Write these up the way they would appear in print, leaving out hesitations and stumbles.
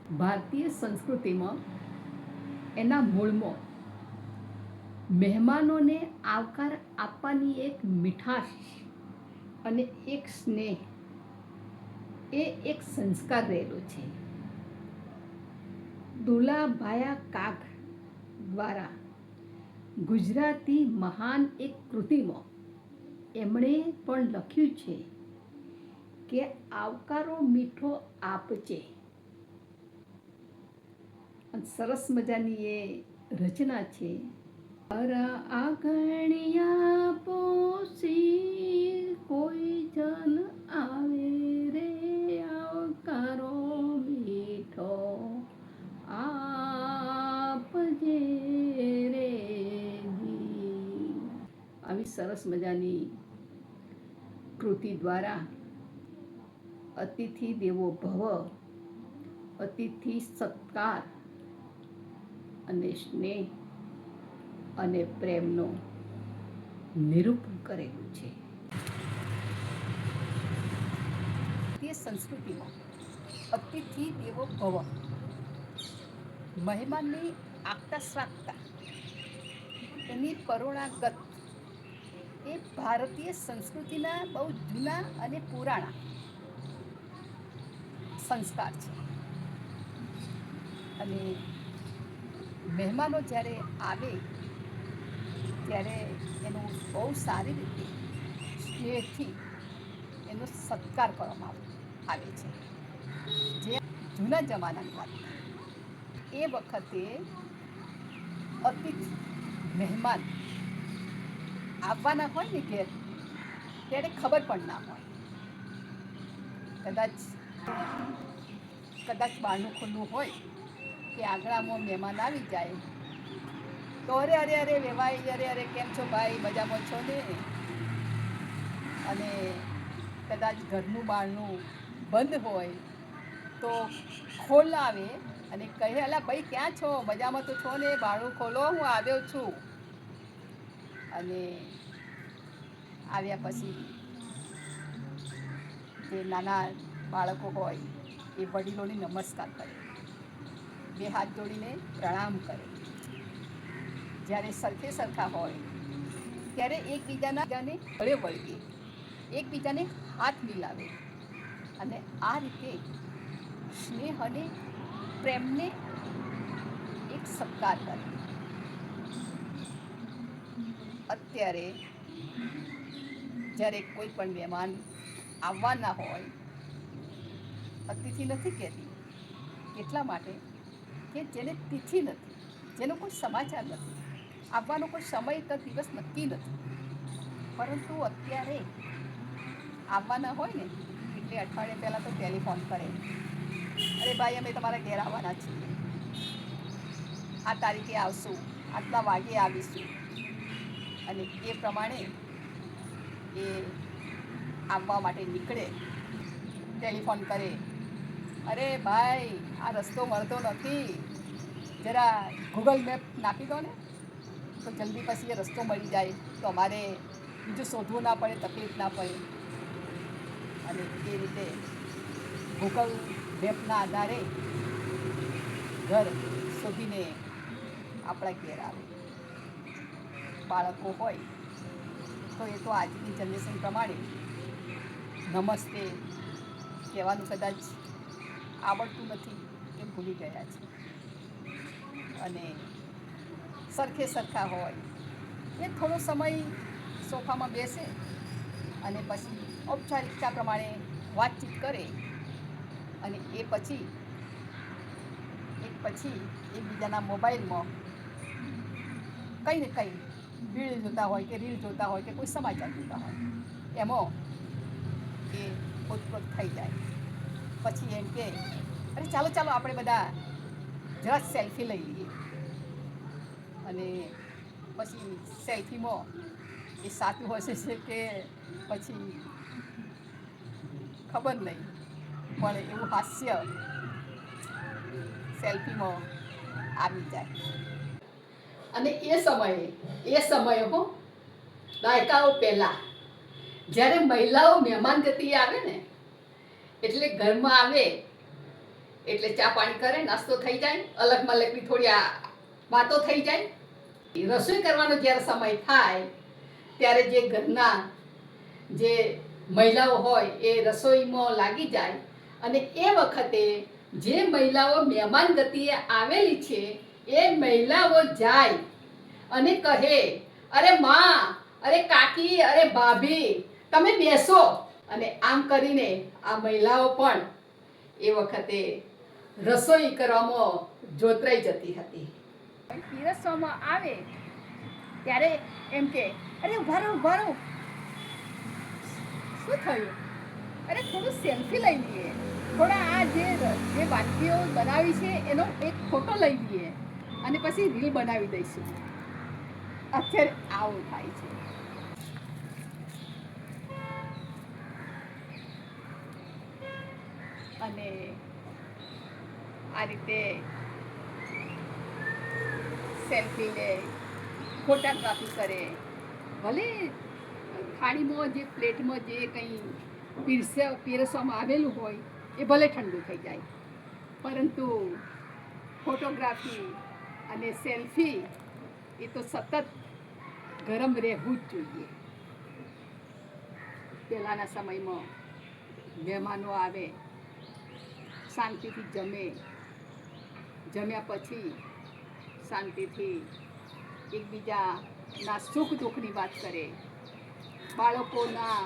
ભારતીય સંસ્કૃતિમાં એના મૂળમાં મહેમાનોને આવકાર આપવાની એક મીઠાશ અને એક સ્નેહ એ એક સંસ્કાર રહેલો છે. દુલાભાયા કાગ દ્વારા ગુજરાતી મહાન એક કૃતિમાં એમણે પણ લખ્યું છે કે આવકારો મીઠો આપજે. સરસ મજાની એ રચના છે. આંગણિયા પોસી કોઈ જન આવે રે, આવકારો મીઠો આપજે રે. આવી સરસ મજાની કૃતિ દ્વારા અતિથિ દેવો ભવ, અતિથિ સત્કાર અને સ્નેહ અને પ્રેમનો નિરૂપણ કરેલું છે. ભારતીય સંસ્કૃતિમાં અતિથિ દેવો ભવ, મહેમાનની આગતા સ્વાગતા, એની પરોણાગત એ ભારતીય સંસ્કૃતિના બહુ જૂના અને પુરાણા સંસ્કાર છે. અને મહેમાનો જ્યારે આવે ત્યારે એનો બહુ સારી રીતે સ્નેહથી એનો સત્કાર કરવામાં આવે છે. જે જૂના જમાનાની વાત એ વખતે અતિથિ મહેમાન આવવાના હોય ને ઘેર, ત્યારે ખબર પણ ના હોય. કદાચ બહારનું ખુલ્લું હોય કે આંગણામાં મહેમાન આવી જાય તો અરે અરે અરે વેવાઈ, અરે અરે કેમ છો ભાઈ, મજામાં છો ને? અને કદાચ ઘરનું બહારનું બંધ હોય તો ખોલાવે અને કહે, અલા ભાઈ ક્યાં છો, મજામાં તો છો ને, બારણું ખોલો, હું આવ્યો છું. અને આવ્યા પછી જે નાના બાળકો હોય એ વડીલોને નમસ્કાર કરે, બે હાથ જોડીને પ્રણામ કરે. જ્યારે સરખે સરખા હોય ત્યારે એકબીજાને ગળે વળગે, એકબીજાને હાથ મિલાવે અને આ રીતે સ્નેહ અને પ્રેમને એક સત્કાર કરે. અત્યારે જ્યારે કોઈ પણ મહેમાન આવવાના હોય, અતિથિ નથી કહેતી એટલા માટે કે જેને તિથિ નથી, જેનો કોઈ સમાચાર નથી, આવવાનો કોઈ સમય કે દિવસ નક્કી નથી, પરંતુ અત્યારે આવવાના હોય ને એટલે અઠવાડિયા પહેલાં તો ટેલિફોન કરે, અરે ભાઈ અમે તમારા ઘેર આવવાના છીએ, આ તારીખે આવશું, આટલા વાગે આવીશું. અને એ પ્રમાણે એ આવવા માટે નીકળે, ટેલિફોન કરે, અરે ભાઈ આ રસ્તો મળતો નથી, જરા ગૂગલ મેપ નાખી દો ને તો જલ્દી પછી એ રસ્તો મળી જાય તો અમારે બીજું શોધવું ના પડે, તકલીફ ના પડે. અને એ રીતે ગૂગલ મેપના આધારે ઘર શોધીને આપણા ઘેર આવે. બાળકો હોય તો એ તો આજની જનરેશન પ્રમાણે નમસ્તે કહેવાનું કદાચ આવડતું નથી કે ભૂલી ગયા છે. અને સરખે સરખા હોય એ થોડો સમય સોફામાં બેસે અને પછી ઔપચારિકતા પ્રમાણે વાતચીત કરે અને એ પછી એકબીજાના મોબાઈલમાં કંઈ ને કંઈ રીલ જોતા હોય કે કોઈ સમાચાર જોતા હોય, એમાં એ ઓતપ્રોત થઈ જાય. પછી એમ કે અરે ચાલો ચાલો આપણે બધા જરા સેલ્ફી લઈ લઈએ. અને પછી સેલ્ફીમાં એ સાચું હશે છે કે પછી ખબર નહીં, પણ એવું હાસ્ય સેલ્ફીમાં આવી જાય. અને એ સમયે હો દાયકાઓ પહેલાં જ્યારે મહિલાઓ મહેમાન ગતિ આવે ને એટલે ઘરમાં આવે એટલે ચા પાણી કરે, નાસ્તો થઈ જાય, અલગ મલગની થોડી વાતો થઈ જાય. રસોઈ કરવાનો જ્યારે સમય થાય ત્યારે જે ઘરના જે મહિલાઓ હોય એ રસોઈમાં લાગી જાય. અને એ વખતે જે મહિલાઓ મહેમાન ગતિએ આવેલી છે એ મહિલાઓ જાય અને કહે, અરે માં, અરે કાકી, અરે ભાભી, તમે બેસો. અને આમ કરીને આ મહિલાઓ પણ એ વખતે રસોઈ કરવામાં જોતરાઈ જતી હતી. પીરસવામાં આવે ત્યારે એમ કે, અરે ઉભા રહો, ઉભા રહો, શું થયું? અરે થોડું સેલ્ફી લઈ લઈએ, થોડા આ જે વાનગીઓ બનાવી છે એનો એક ફોટો લઈ લઈએ અને પછી રીલ બનાવી દઈશું. અત્યારે આવું થાય છે. અને આ રીતે સેલ્ફી લે, ફોટોગ્રાફી કરે. ભલે થાળીમાં જે પ્લેટમાં જે કંઈ પીરસવામાં આવેલું હોય એ ભલે ઠંડુ થઈ જાય, પરંતુ ફોટોગ્રાફી અને સેલ્ફી એ તો સતત ગરમ રહેવું જ જોઈએ. પહેલાંના સમયમાં મહેમાનો આવે, શાંતિથી જમે, જમ્યા પછી શાંતિથી એકબીજાના સુખ દુઃખની વાત કરે, બાળકોના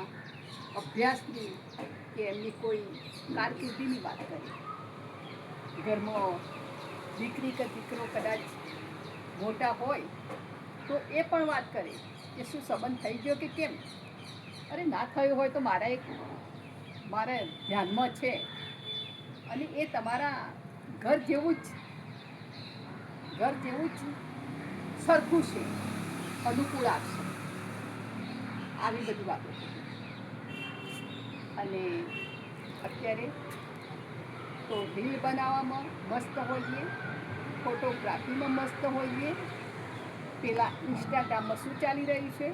અભ્યાસની કે એમની કોઈ કારકિર્દીની વાત કરે. ઘરમાં દીકરી કે દીકરો કદાચ મોટા હોય તો એ પણ વાત કરે કે શું સંબંધ થઈ ગયો કે કેમ. અરે ના થયો હોય તો મારા ધ્યાનમાં છે અને એ તમારા ઘર જેવું જ સરખું છે, અનુકૂળ આપશે. આવી બધી વાતો. અને અત્યારે તો રીલ બનાવવામાં મસ્ત હોઈએ, ફોટોગ્રાફીમાં મસ્ત હોઈએ. પેલા ઇન્સ્ટાગ્રામમાં શું ચાલી રહ્યું છે,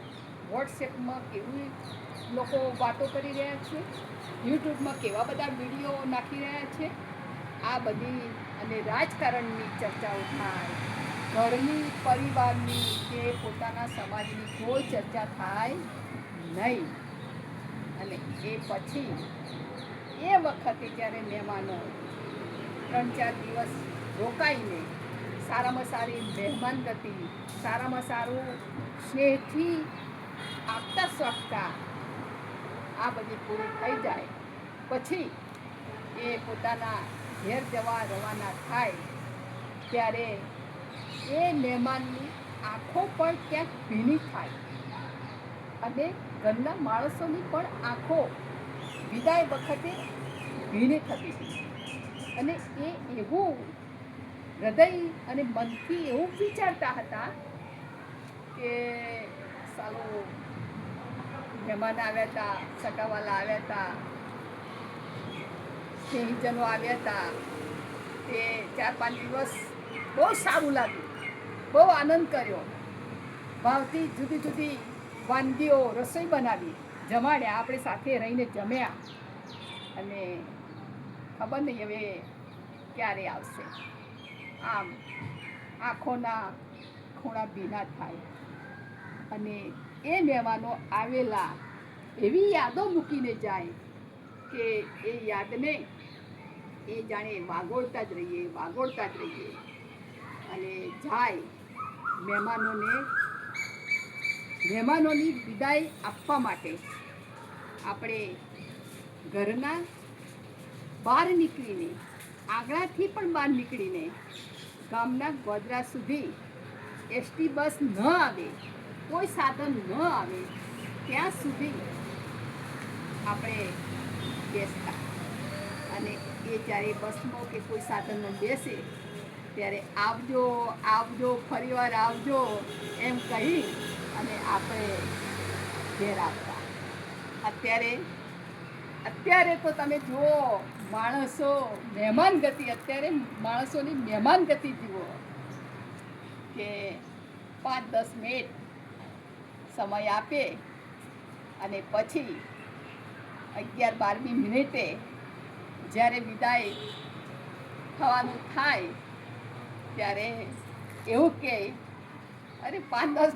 વોટ્સએપમાં કેવી લોકો વાતો કરી રહ્યા છે, યુટ્યુબમાં કેવા બધા વિડીયો નાખી રહ્યા છે. આ બધી અને રાજકારણની ચર્ચાઓ થાય, ઘરની, પરિવારની કે પોતાના સમાજની કોઈ ચર્ચા થાય નહીં. અને એ પછી એ વખતે જ્યારે મહેમાનો 3-4 દિવસ રોકાઈને સારામાં સારી મહેમાન ગતિ, સારામાં સારું સ્નેહથી આપતા શકતા આ બધી પૂરી થઈ જાય પછી એ પોતાના ઘેર જવા રવાના થાય ત્યારે એ મહેમાનની આંખો પણ ક્યાંક ભીની થાય અને ઘરના માણસોની પણ આંખો વિદાય વખતે ભીની થતી. અને એ એવું હૃદય અને મનથી એવું વિચારતા હતા કે સાલો મહેમાન આવ્યા હતા, સગાવાલા આવ્યા હતા, સ્નેહીજનો આવ્યા હતા, તે 4-5 દિવસ બહુ સારું લાગ્યું, બહુ આનંદ કર્યો, ભાવથી જુદી જુદી વાનગીઓ રસોઈ બનાવી, જમાડ્યા, આપણે સાથે રહીને જમ્યા. અને ખબર નહીં હવે ક્યારે આવશે. આમ આંખોના ખૂણા ભીના થાય અને એ મહેમાનો આવેલા એવી યાદો મૂકીને જાય કે એ યાદને એ જાણે વાગોળતા જ રહીએ. અને જાય મહેમાનોની વિદાય આપવા માટે આપણે ઘરના બહાર નીકળીને, આંગણાથી પણ બહાર નીકળીને ગામના ગોધરા સુધી એસટી બસ ન આવે, કોઈ સાધન ન આવે ત્યાં સુધી આપણે બેસતા. અને એ જ્યારે બસમાં કે કોઈ સાધનમાં બેસે ત્યારે આવજો, ફરીવાર આવજો એમ કહી અને આપણે ઘેર આવતા. અત્યારે તો તમે જુઓ માણસોની મહેમાન ગતિ જુઓ કે 5-10 મિનિટ સમય આપે અને પછી 11-12મી મિનિટે જ્યારે વિદાય થવાનું થાય ત્યારે એવું કે અરે 5-10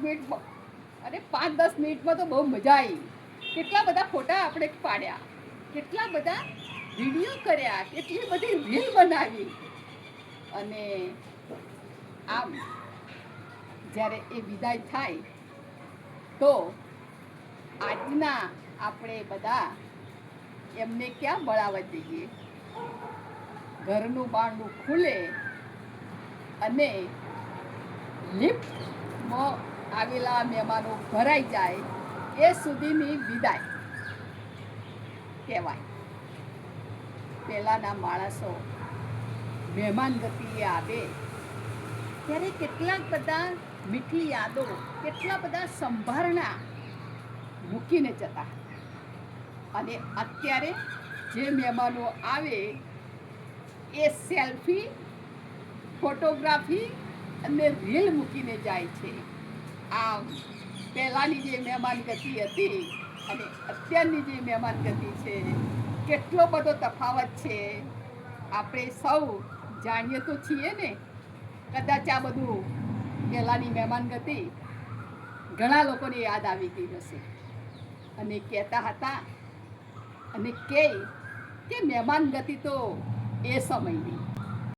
મિનિટમાં તો બહુ મજા આવી. કેટલા બધા ફોટા આપણે પાડ્યા, કેટલા બધા વિડીયો કર્યા, કેટલી બધી રીલ બનાવી. અને આમ જ્યારે એ વિદાય થાય તો આજના આપણે બધા એમને ક્યાં મળવા જઈએ? ઘરનું બારણું ખુલે અને લિફ્ટમાં આવેલા મહેમાનો ભરાઈ જાય એ સુધીની વિદાય કહેવાય. પહેલાંના માણસો મહેમાન ગતિએ આવે ત્યારે કેટલાક બધા મીઠી યાદો, કેટલા બધા સંભારણા મૂકીને જતા. અને અત્યારે જે મહેમાનો આવે એ સેલ્ફી, ફોટોગ્રાફી અને રીલ મૂકીને જાય છે. આમ પહેલાંની જે મહેમાન ગતિ હતી અને અત્યારની જે મહેમાન ગતિ છે, કેટલો બધો તફાવત છે આપણે સૌ જાણીએ તો છીએ ને. કદાચ આ બધું પહેલાંની મહેમાન ગતિ ઘણા લોકોને યાદ આવી ગઈ હશે અને કહેતા હતા અને કે મહેમાન ગતિ તો એ સમયની